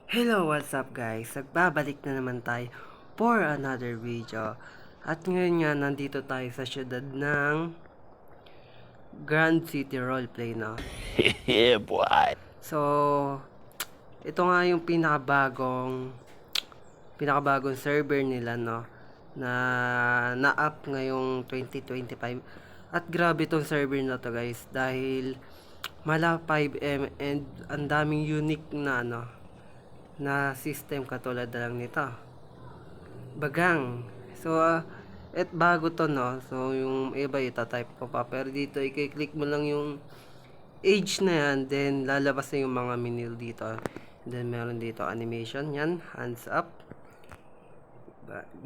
Hello, what's up guys? Nagbabalik na naman tayo for another video. At ngayon nga, nandito tayo sa syudad ng Grand City Roleplay, no? Yeah, boy. So, ito nga yung pinakabagong server nila, no? Na-up ngayong 2025. At grabe tong server na to guys, dahil mala 5M and ang daming unique na, na system katulad na lang nito. Bagang. So, at bago to, no? So, yung iba itatype ko pa. Pero dito, i-click mo lang yung age na yan. Then, lalabas na yung mga menu dito. Then, meron dito animation. Yan. Hands up.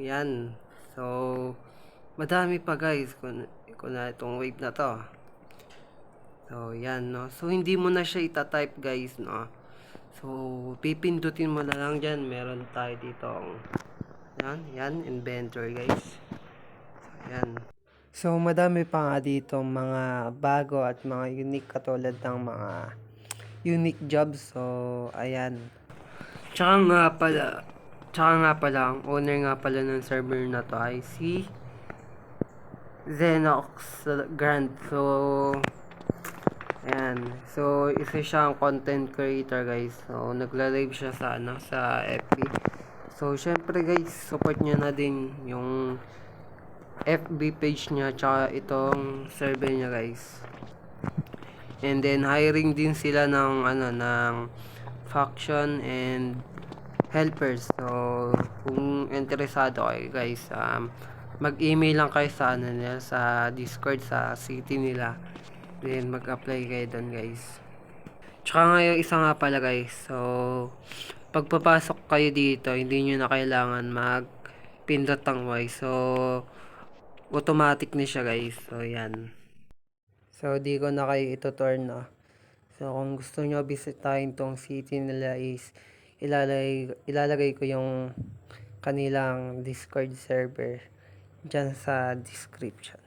Yan. So, madami pa guys. Kung na itong wave na to. So, yan, no? So, hindi mo na siya itatype guys, no? So, pipindutin mo na lang dyan. Meron tayo dito. Yan, inventory guys. Yan. So, madami pa nga dito mga bago at mga unique katulad ng mga unique jobs. So, ayan. Tsaka nga pala, ang owner nga pala ng server na to ay si Zenox Grand. So, ayan. So, isa siyang content creator guys. So, nagla-live siya sa FB. So, syempre guys, support nyo na din yung FB page niya tsaka itong survey niya guys. And then hiring din sila ng faction and helpers. So kung interesado kayo guys, mag-email lang kayo sa nila, sa Discord sa city nila. Then mag-apply kayo doon guys. Tsaka ngayon isa nga pala guys. So pagpapasok kayo dito, hindi nyo na kailangan mag-pindot ng Y. So automatic na siya guys. So yan. So di ko na kayo ito-turn na. So kung gusto nyo bisitahin tong city nila is ilalagay ko yung kanilang Discord server dyan sa description.